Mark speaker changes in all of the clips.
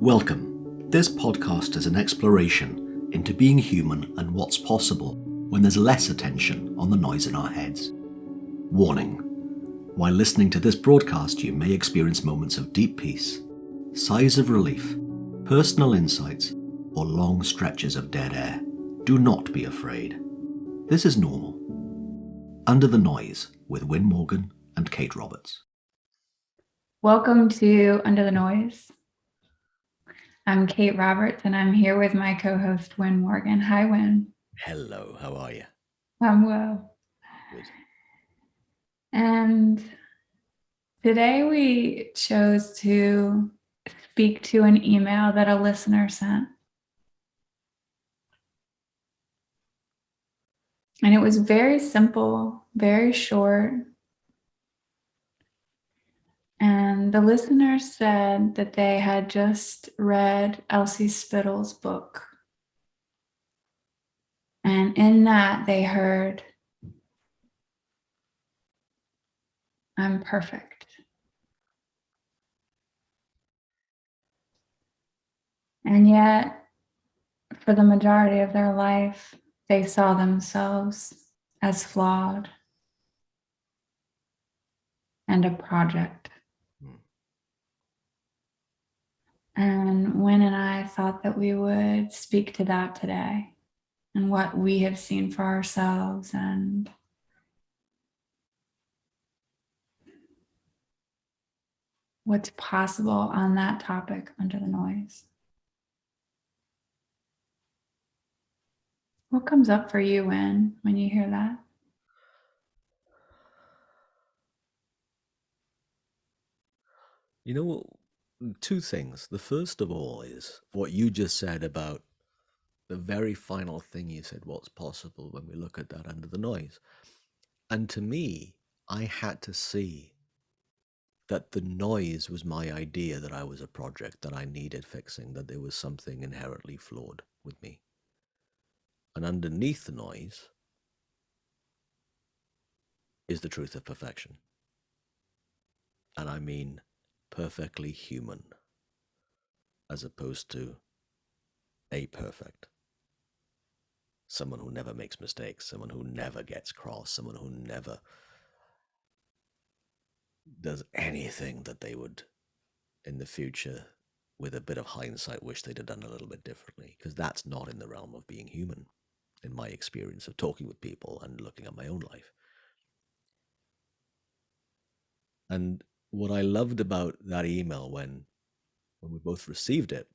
Speaker 1: Welcome. This podcast is an exploration into being human and what's possible when there's less attention on the noise in our heads. Warning. While listening to this broadcast, you may experience moments of deep peace, sighs of relief, personal insights, or long stretches of dead air. Do not be afraid. This is normal. Under the Noise with Wyn Morgan and Kate Roberts.
Speaker 2: Welcome to Under the Noise. I'm Kate Roberts and I'm here with my co-host Wyn Morgan. Hi, Wyn.
Speaker 1: Hello, how are you?
Speaker 2: I'm well.
Speaker 1: Good.
Speaker 2: And today we chose to speak to an email that a listener sent. And it was very simple, very short. And the listener said that they had just read Elsie Spittle's book. And in that they heard, "I'm perfect." And yet, for the majority of their life, they saw themselves as flawed and a project. And Wyn and I thought that we would speak to that today and what we have seen for ourselves and what's possible on that topic under the noise. What comes up for you, Wyn, when you hear that?
Speaker 1: You know, two things. The first of all is what you just said about the very final thing you said, what's possible when we look at that under the noise. And to me, I had to see that the noise was my idea that I was a project, that I needed fixing, that there was something inherently flawed with me. And underneath the noise is the truth of perfection. And I mean perfectly human, as opposed to a perfect. Someone who never makes mistakes, someone who never gets cross, someone who never does anything that they would in the future, with a bit of hindsight, wish they'd have done a little bit differently, because that's not in the realm of being human, in my experience of talking with people and looking at my own life. And what I loved about that email when we both received it,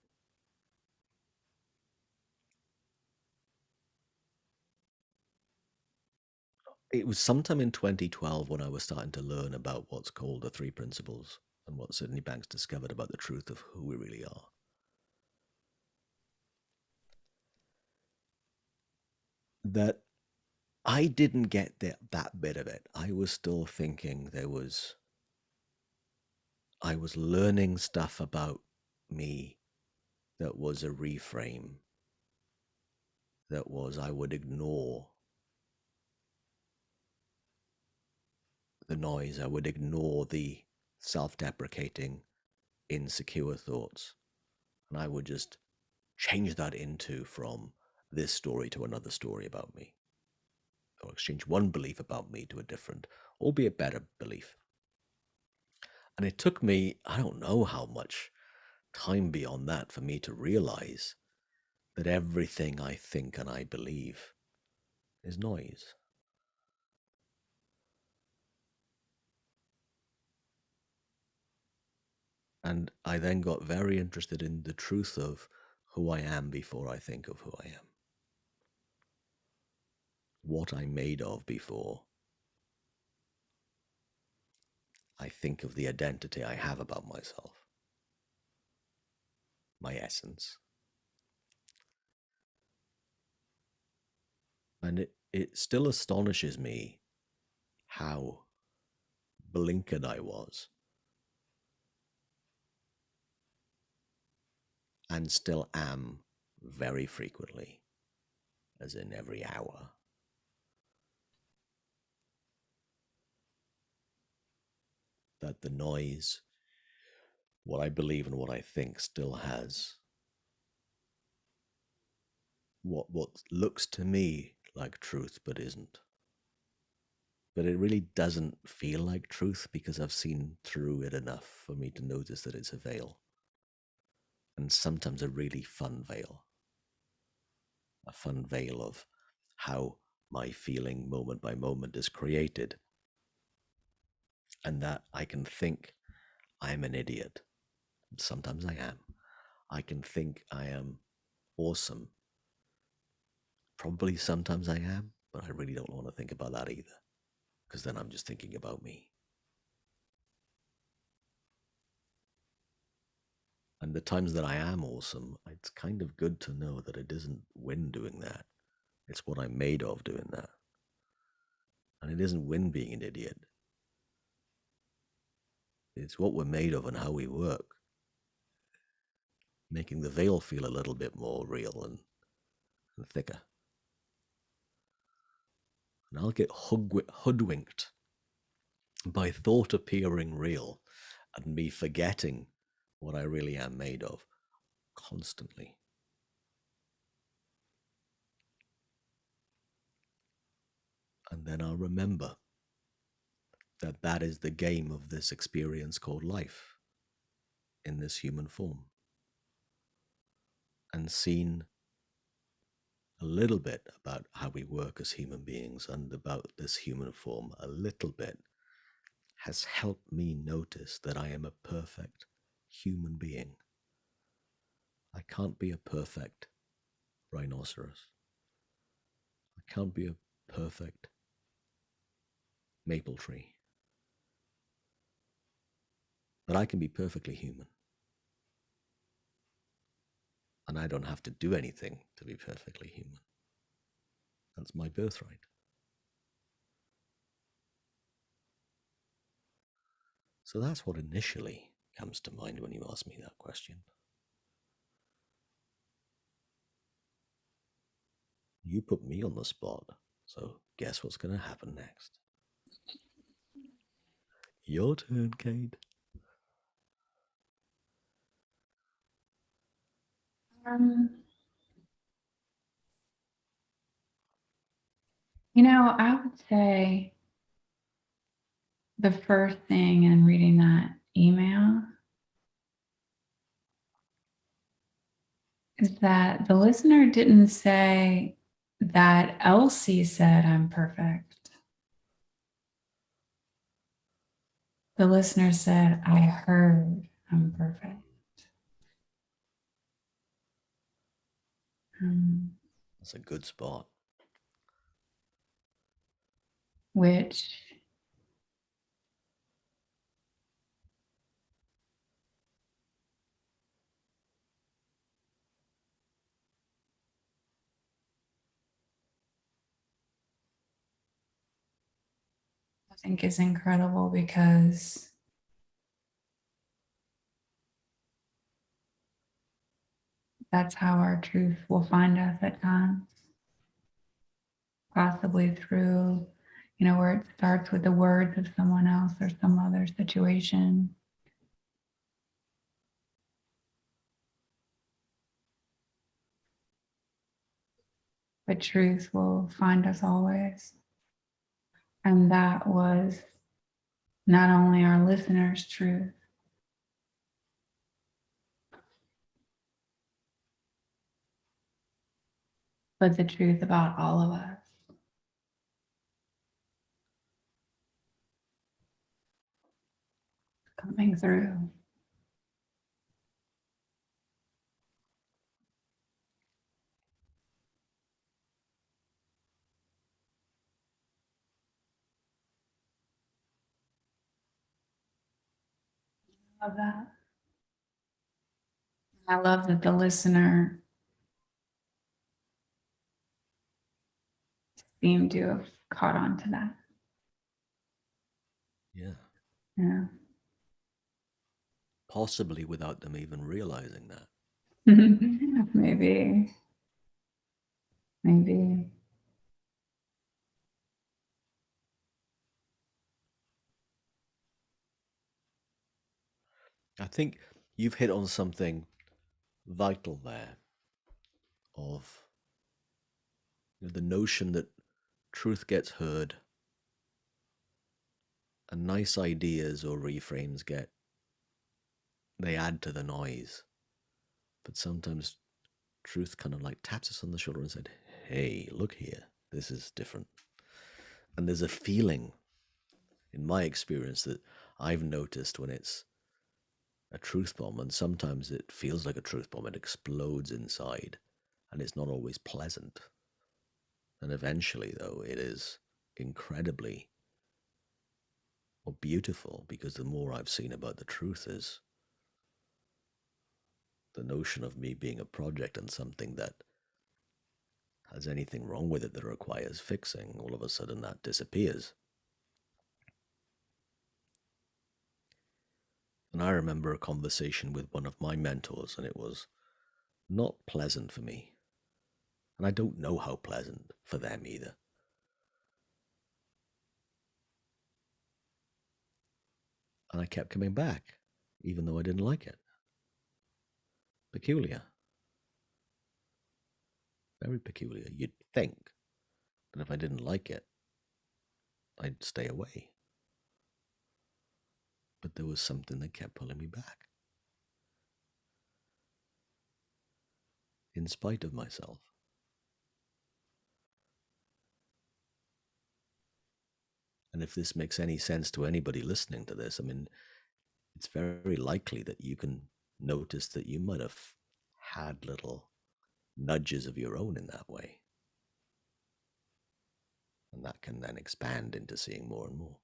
Speaker 1: it was sometime in 2012 when I was starting to learn about what's called the three principles and what Sydney Banks discovered about the truth of who we really are. That I didn't get that bit of it. I was still thinking I was learning stuff about me that was a reframe, that was I would ignore the noise, I would ignore the self-deprecating, insecure thoughts, and I would just change that into from this story to another story about me, or exchange one belief about me to a different, albeit better belief. And it took me, I don't know how much time beyond that for me to realize that everything I think and I believe is noise. And I then got very interested in the truth of who I am before I think of who I am. What I'm made of before I think of the identity I have about myself. My essence. And it still astonishes me how blinkered I was, and still am very frequently, as in every hour. That the noise what I believe and what I think still has what looks to me like truth but isn't. But it really doesn't feel like truth because I've seen through it enough for me to notice that it's a veil. And sometimes a really fun veil. A fun veil of how my feeling moment by moment is created. And that I can think I'm an idiot. Sometimes I am. I can think I am awesome. Probably sometimes I am, but I really don't want to think about that either, because then I'm just thinking about me. And the times that I am awesome, it's kind of good to know that it isn't Wyn doing that. It's what I'm made of doing that. And it isn't Wyn being an idiot. It's what we're made of and how we work, making the veil feel a little bit more real and thicker. And I'll get hoodwinked by thought appearing real and me forgetting what I really am made of constantly. And then I'll remember that that is the game of this experience called life in this human form. And seen a little bit about how we work as human beings and about this human form a little bit has helped me notice that I am a perfect human being. I can't be a perfect rhinoceros. I can't be a perfect maple tree. But I can be perfectly human. And I don't have to do anything to be perfectly human. That's my birthright. So that's what initially comes to mind when you ask me that question. You put me on the spot, so guess what's going to happen next? Your turn, Kate.
Speaker 2: Um, I would say the first thing in reading that email is that the listener didn't say that Elsie said I'm perfect. The listener said, I heard I'm perfect.
Speaker 1: That's a good spot.
Speaker 2: Which I think is incredible because that's how our truth will find us at times. Possibly through, where it starts with the words of someone else or some other situation. But truth will find us always. And that was not only our listeners' truth, but the truth about all of us. Coming through. Love that. I love that the listener seemed to have caught on to that.
Speaker 1: Yeah.
Speaker 2: Yeah.
Speaker 1: Possibly without them even realizing that.
Speaker 2: Maybe.
Speaker 1: I think you've hit on something vital there of the notion that truth gets heard and nice ideas or reframes they add to the noise. But sometimes truth kind of like taps us on the shoulder and said, hey, look here, this is different. And there's a feeling in my experience that I've noticed when it's a truth bomb, and sometimes it feels like a truth bomb, it explodes inside, and it's not always pleasant. And eventually, though, it is incredibly or beautiful, because the more I've seen about the truth is the notion of me being a project and something that has anything wrong with it that requires fixing, all of a sudden that disappears. And I remember a conversation with one of my mentors, and it was not pleasant for me. And I don't know how pleasant for them either. And I kept coming back, even though I didn't like it. Peculiar. Very peculiar. You'd think that if I didn't like it, I'd stay away. But there was something that kept pulling me back, in spite of myself. And if this makes any sense to anybody listening to this, I mean, it's very likely that you can notice that you might have had little nudges of your own in that way. And that can then expand into seeing more and more.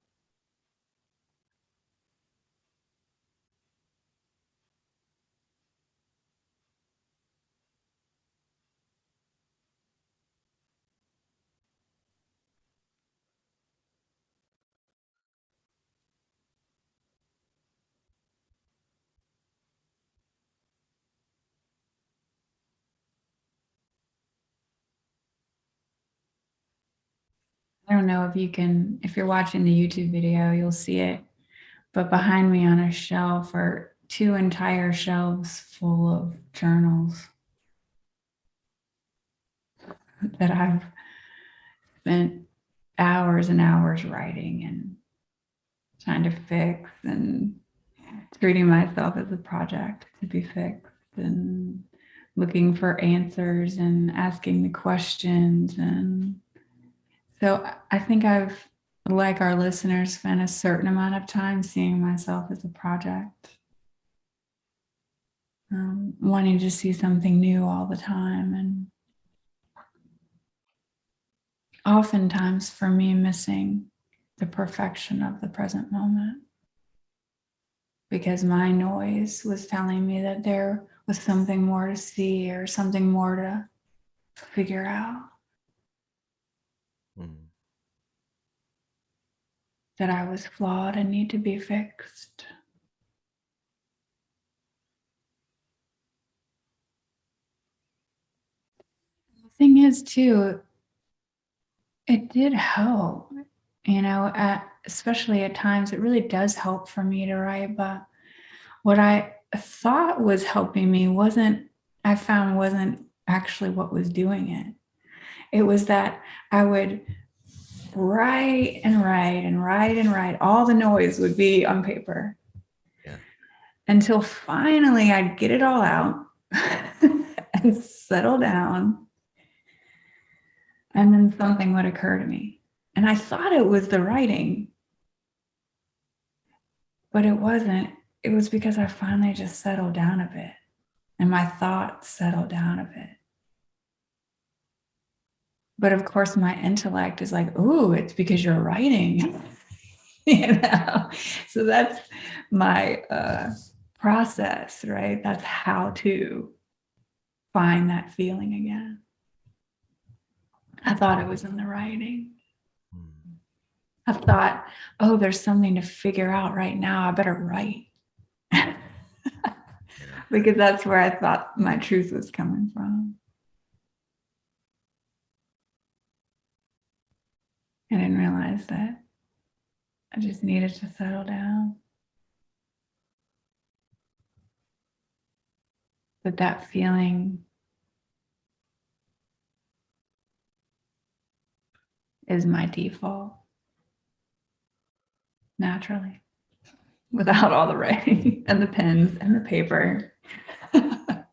Speaker 2: I don't know if you're watching the YouTube video, you'll see it. But behind me on a shelf are 2 entire shelves full of journals that I've spent hours and hours writing and trying to fix, and treating myself as a project to be fixed, and looking for answers and asking the questions. And so I think I've, like our listeners, spent a certain amount of time seeing myself as a project, wanting to see something new all the time. And oftentimes for me, missing the perfection of the present moment, because my noise was telling me that there was something more to see or something more to figure out, that I was flawed and need to be fixed. The thing is, too, it did help, especially at times, it really does help for me to write. But what I thought was helping me wasn't actually what was doing it. It was that I would write and write and write and write. All the noise would be on paper.
Speaker 1: Yeah.
Speaker 2: Until finally I'd get it all out and settle down. And then something would occur to me. And I thought it was the writing, but it wasn't. It was because I finally just settled down a bit, and my thoughts settled down a bit. But of course, my intellect is like, "Ooh, it's because you're writing." So that's my process, right? That's how to find that feeling again. I thought it was in the writing. I thought, oh, there's something to figure out right now. I better write. Because that's where I thought my truth was coming from. I didn't realize that I just needed to settle down. But that feeling is my default naturally, without all the writing and the pens and the paper. But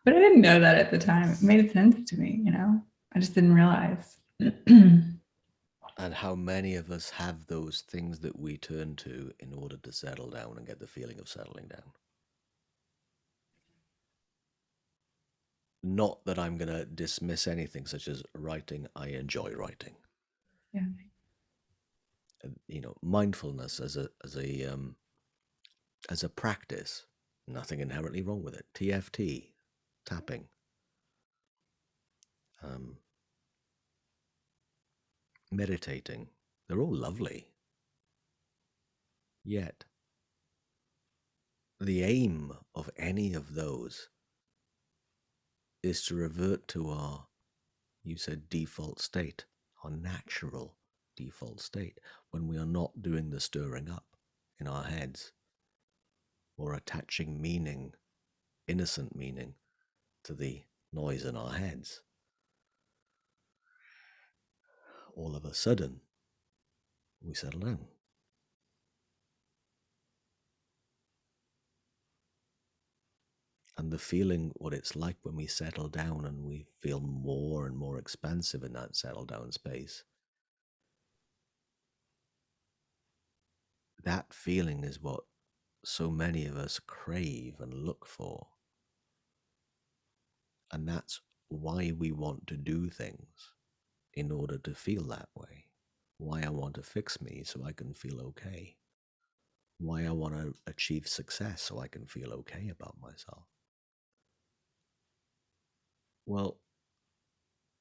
Speaker 2: I didn't know that at the time. It made sense to me, you know? I just didn't realize.
Speaker 1: And how many of us have those things that we turn to in order to settle down and get the feeling of settling down? Not that I'm going to dismiss anything such as writing. I enjoy writing.
Speaker 2: Yeah.
Speaker 1: You know, mindfulness as a practice, nothing inherently wrong with it. TFT, tapping, um, meditating, they're all lovely. Yet, the aim of any of those is to revert to our, you said, default state, our natural default state, when we are not doing the stirring up in our heads or attaching meaning, innocent meaning, to the noise in our heads. All of a sudden, we settle down. And the feeling, what it's like when we settle down and we feel more and more expansive in that settle down space, that feeling is what so many of us crave and look for. And that's why we want to do things, in order to feel that way. Why I want to fix me so I can feel okay. Why I want to achieve success so I can feel okay about myself. Well,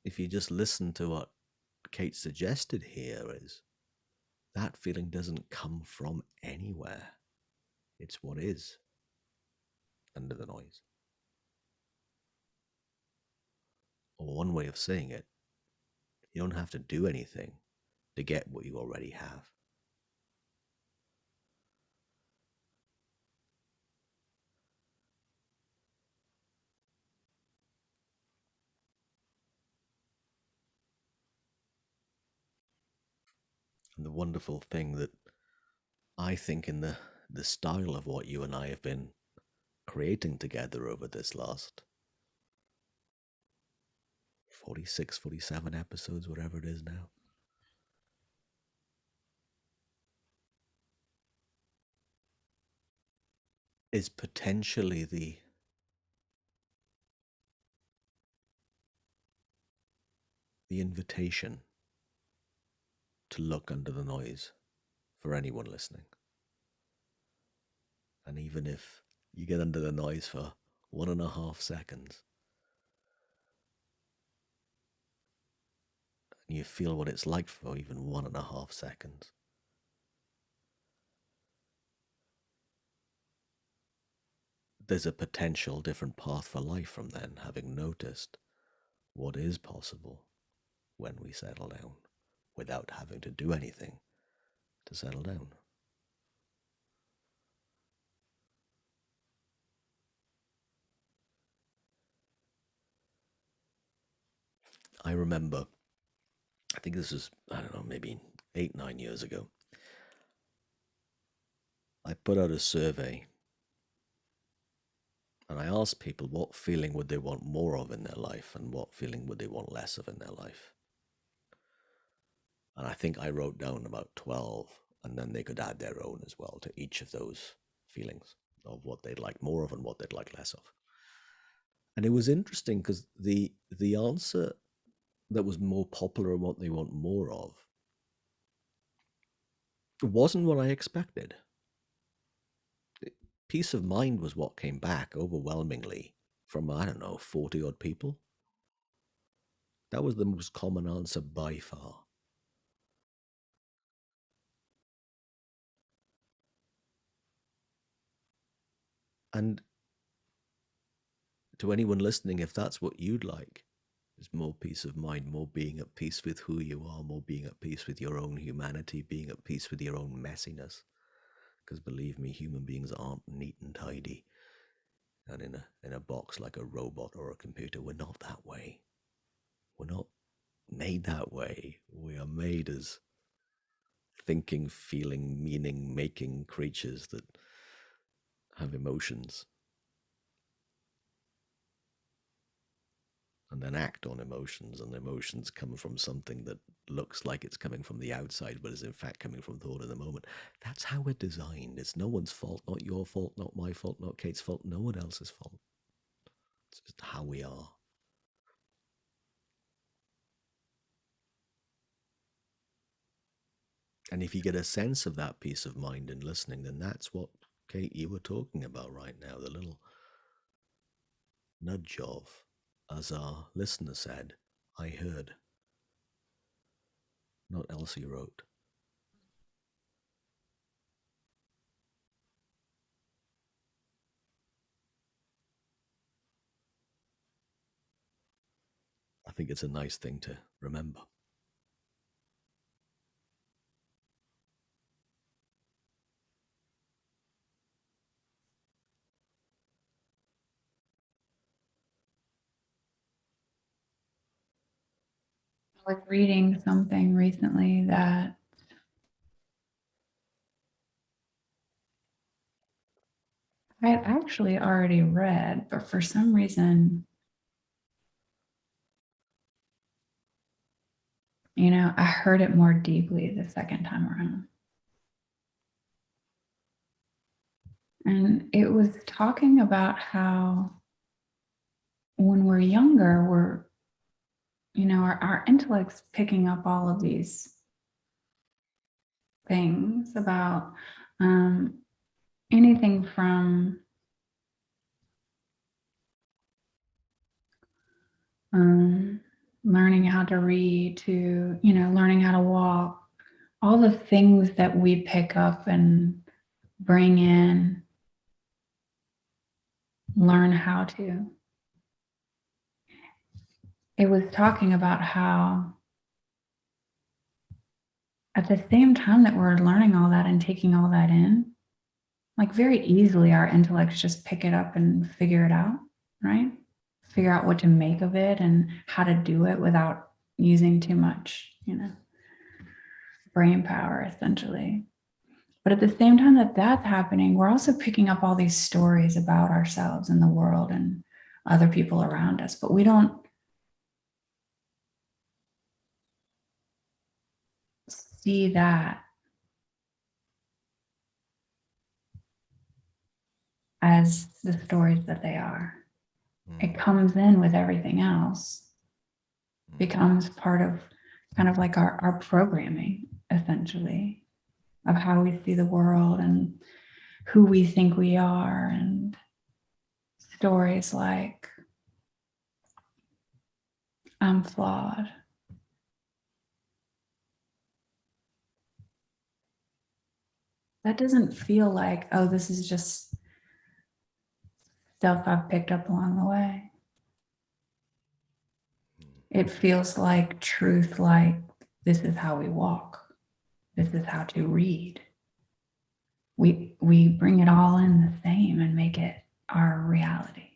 Speaker 1: if you just listen to what Kate suggested here, is that feeling doesn't come from anywhere. It's what is under the noise. Or one way of saying it, you don't have to do anything to get what you already have. And the wonderful thing that I think in the style of what you and I have been creating together over this last 46, 47 episodes, whatever it is now, is potentially the invitation to look under the noise for anyone listening. And even if you get under the noise for 1.5 seconds and you feel what it's like for even 1.5 seconds, there's a potential different path for life from then, having noticed what is possible when we settle down without having to do anything to settle down. I remember, I think this was, I don't know, maybe 8, 9 years ago, I put out a survey and I asked people what feeling would they want more of in their life and what feeling would they want less of in their life. And I think I wrote down about 12, and then they could add their own as well to each of those feelings of what they'd like more of and what they'd like less of. And it was interesting because the answer that was more popular and what they want more of wasn't what I expected. Peace of mind was what came back overwhelmingly from, I don't know, 40 odd people. That was the most common answer by far. And to anyone listening, if that's what you'd like, is more peace of mind, more being at peace with who you are, more being at peace with your own humanity, being at peace with your own messiness. Because believe me, human beings aren't neat and tidy. and in a box like a robot or a computer. We're not that way. We're not made that way. We are made as thinking, feeling, meaning making creatures that have emotions and then act on emotions, and emotions come from something that looks like it's coming from the outside but is in fact coming from thought in the moment. That's how we're designed. It's no one's fault, not your fault, not my fault, not Kate's fault, no one else's fault. It's just how we are. And if you get a sense of that peace of mind in listening, then that's what, Kate, you were talking about right now, the little nudge of, as our listener said, I heard, not Elsie wrote. I think it's a nice thing to remember.
Speaker 2: I was reading something recently that I had actually already read, but for some reason, I heard it more deeply the second time around. And it was talking about how when we're younger, our intellect's picking up all of these things about anything from learning how to read to, learning how to walk, all the things that we pick up and bring in, learn how to. It was talking about how at the same time that we're learning all that and taking all that in, like very easily our intellects just pick it up and figure it out, right? Figure out what to make of it and how to do it without using too much, brain power, essentially. But at the same time that that's happening, we're also picking up all these stories about ourselves and the world and other people around us, but we don't see that as the stories that they are. It comes in with everything else, becomes part of kind of like our programming, essentially, of how we see the world and who we think we are. And stories like, I'm flawed. That doesn't feel like, oh, this is just stuff I've picked up along the way. It feels like truth, like this is how we walk. This is how to read. We bring it all in the same and make it our reality.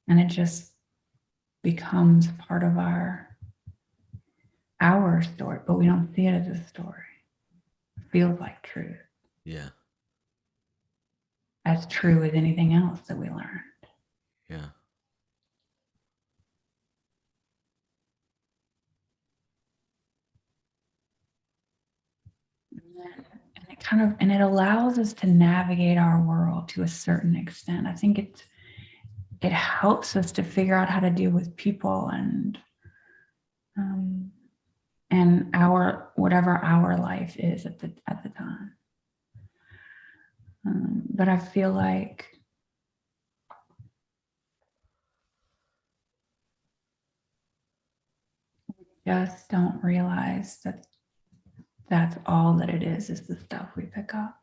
Speaker 2: And it just becomes part of our story, but we don't see it as a story. It feels like truth.
Speaker 1: Yeah.
Speaker 2: As true as anything else that we learned.
Speaker 1: Yeah.
Speaker 2: And it allows us to navigate our world to a certain extent. I think it helps us to figure out how to deal with people and our whatever our life is at the time. But I feel like we just don't realize that that's all that it is the stuff we pick up.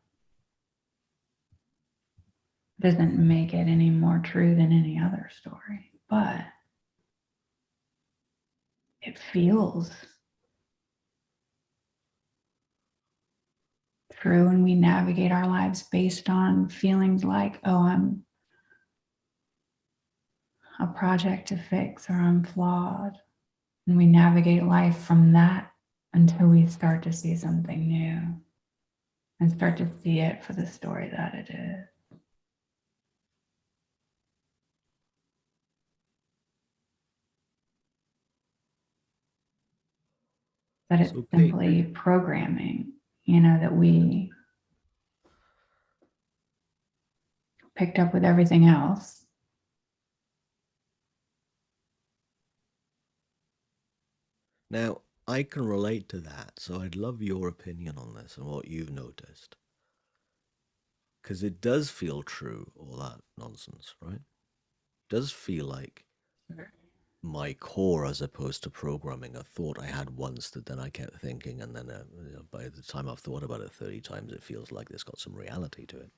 Speaker 2: It doesn't make it any more true than any other story, but it feels true, and we navigate our lives based on feelings like, oh, I'm a project to fix, or I'm flawed. And we navigate life from that until we start to see something new and start to see it for the story that it is. That it's
Speaker 1: So, Kate,
Speaker 2: simply programming, that we picked up with everything else.
Speaker 1: now I can relate to that, so I'd love your opinion on this and what you've noticed. Because it does feel true, all that nonsense, right? It does feel like my core as opposed to programming a thought I had once that then I kept thinking, and then by the time I've thought about it 30 times, it feels like it's got some reality to it,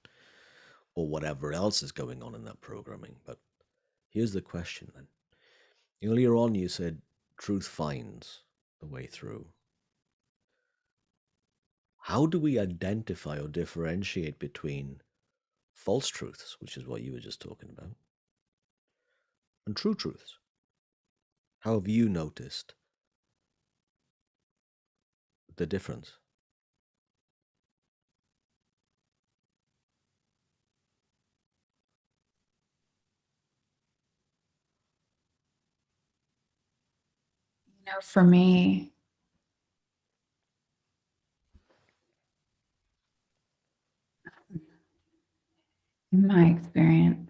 Speaker 1: or whatever else is going on in that programming. But here's the question then. Earlier on, you said truth finds the way through. How do we identify or differentiate between false truths, which is what you were just talking about, and true truths? How have you noticed the difference?
Speaker 2: For me, in my experience,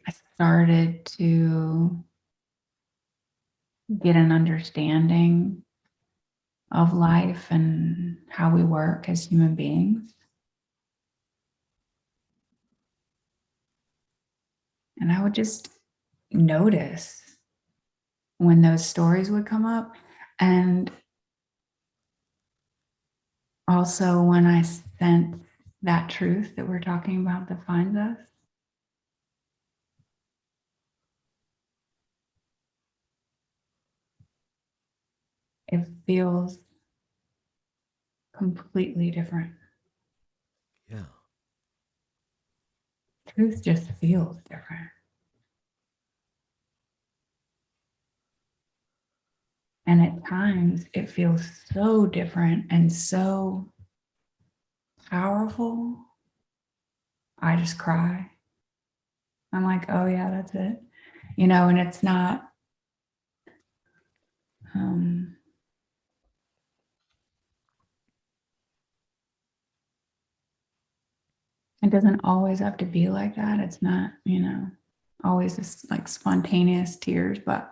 Speaker 2: I started to get an understanding of life and how we work as human beings. And I would just notice when those stories would come up. And also when I sense that truth that we're talking about defines us, it feels completely different.
Speaker 1: Yeah.
Speaker 2: Truth just feels different. And at times it feels so different and so powerful. I just cry. I'm like, oh yeah, that's it. And it's not, it doesn't always have to be like that. It's not, always this like spontaneous tears, but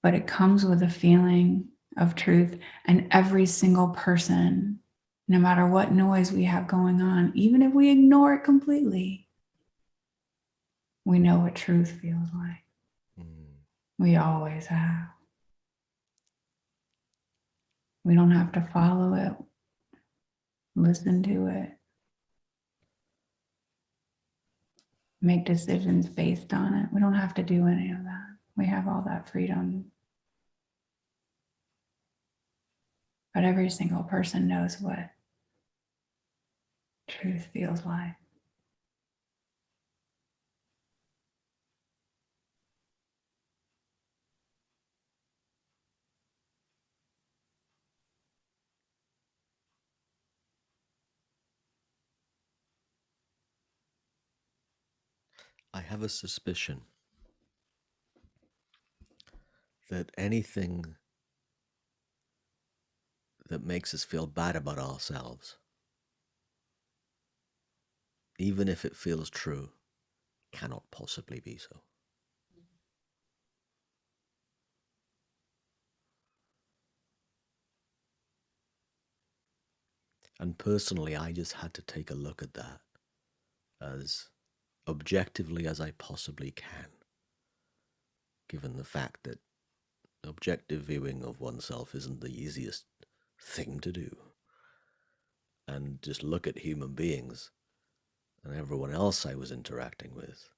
Speaker 2: it comes with a feeling of truth. And every single person, no matter what noise we have going on, even if we ignore it completely, we know what truth feels like. We always have. We don't have to follow it, listen to it, make decisions based on it. We don't have to do any of that. We have all that freedom. But every single person knows what truth feels like.
Speaker 1: I have a suspicion that anything that makes us feel bad about ourselves, even if it feels true, cannot possibly be so. And personally, I just had to take a look at that as objectively as I possibly can, given the fact that objective viewing of oneself isn't the easiest thing to do. And just look at human beings and everyone else I was interacting with,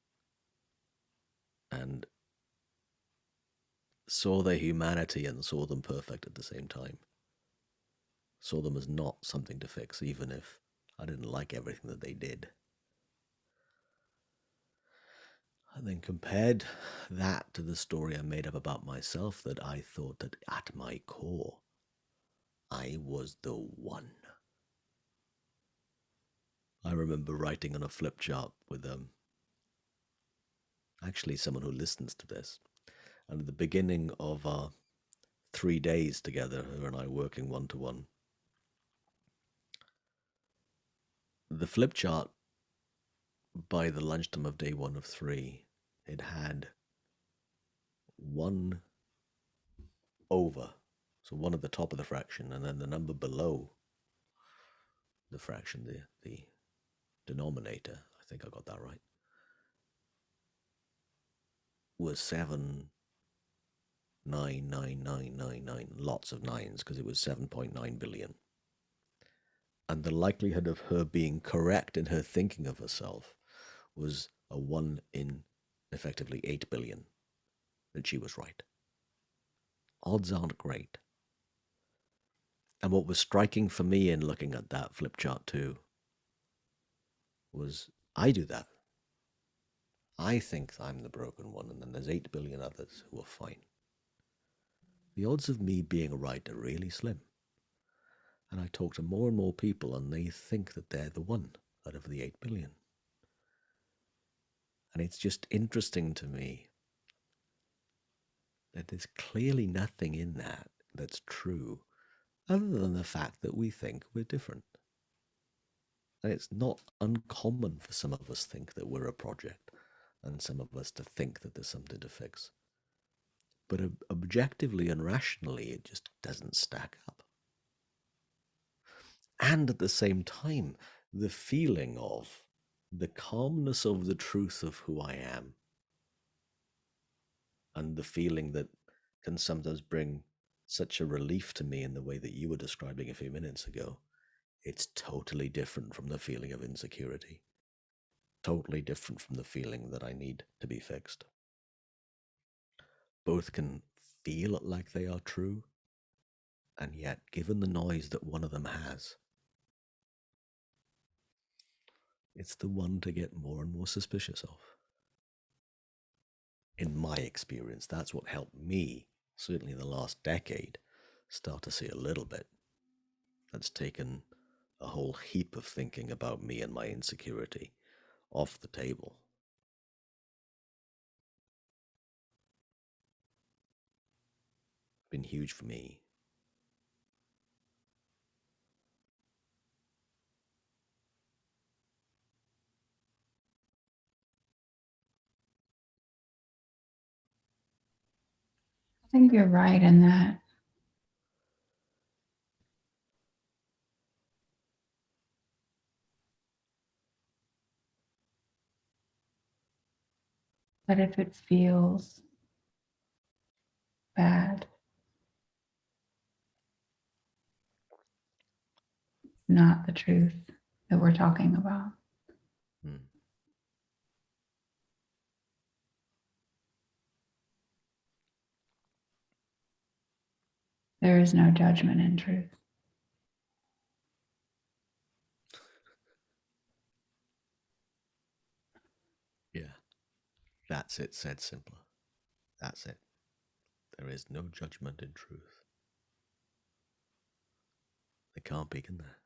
Speaker 1: and saw their humanity and saw them perfect at the same time. Saw them as not something to fix, even if I didn't like everything that they did. And then compared that to the story I made up about myself, that I thought that at my core, I was the one. I remember writing on a flip chart with actually someone who listens to this. And at the beginning of our 3 days together, her and I working one to one, the flip chart by the lunchtime of day 1 of 3, it had 1 over, so 1 at the top of the fraction, and then the number below the fraction, the denominator, I think I got that right, was 7999999, lots of nines because it was 7.9 billion. And the likelihood of her being correct in her thinking of herself was a 1 in effectively 8 billion that she was right. Odds aren't great. And what was striking for me in looking at that flip chart too was I do that. I think I'm the broken one, and then there's 8 billion others who are fine. The odds of me being right are really slim. And I talk to more and more people, and they think that they're the one out of the 8 billion. And it's just interesting to me that there's clearly nothing in that that's true, other than the fact that we think we're different. And it's not uncommon for some of us to think that we're a project, and some of us to think that there's something to fix. But objectively and rationally, it just doesn't stack up. And at the same time, the feeling of the calmness of the truth of who I am, and the feeling that can sometimes bring such a relief to me in the way that you were describing a few minutes ago, it's totally different from the feeling of insecurity. Totally different from the feeling that I need to be fixed. Both can feel like they are true, and yet, given the noise that one of them has, it's the one to get more and more suspicious of. In my experience, that's what helped me, certainly in the last decade, start to see a little bit. That's taken a whole heap of thinking about me and my insecurity off the table. Been huge for me.
Speaker 2: I think you're right in that. But if it feels bad, it's not the truth that we're talking about.
Speaker 1: Hmm.
Speaker 2: There is no judgment in truth.
Speaker 1: Yeah, that's it said simpler. That's it. There is no judgment in truth. There can't be, can there?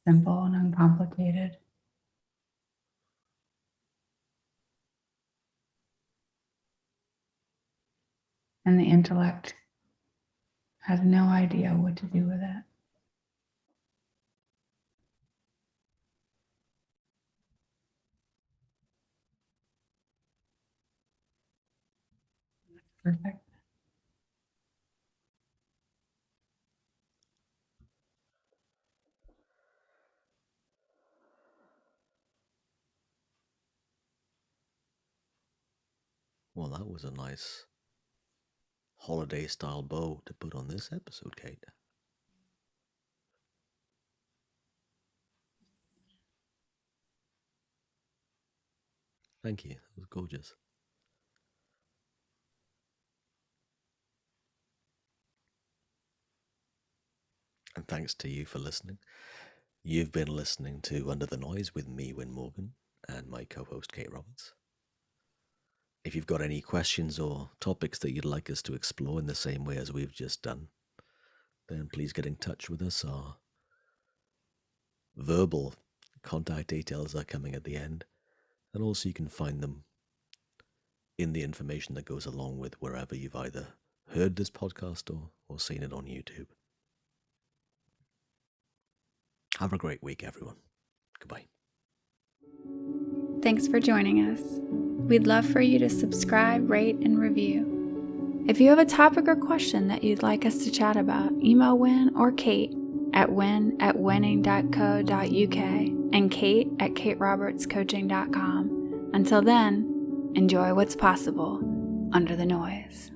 Speaker 2: Simple and uncomplicated. And the intellect has no idea what to do with it. Perfect.
Speaker 1: Well, that was a nice holiday style bow to put on this episode, Kate. Thank you. It was gorgeous. And thanks to you for listening. You've been listening to Under the Noise with me, Wyn Morgan, and my co-host, Kate Roberts. If you've got any questions or topics that you'd like us to explore in the same way as we've just done, then please get in touch with us. Our verbal contact details are coming at the end, and also you can find them in the information that goes along with wherever you've either heard this podcast or seen it on YouTube. Have a great week, everyone. Goodbye.
Speaker 3: Thanks for joining us. We'd love for you to subscribe, rate, and review. If you have a topic or question that you'd like us to chat about, email Wyn or Kate at wyn@winning.co.uk and Kate at katerobertscoaching.com. Until then, enjoy what's possible under the noise.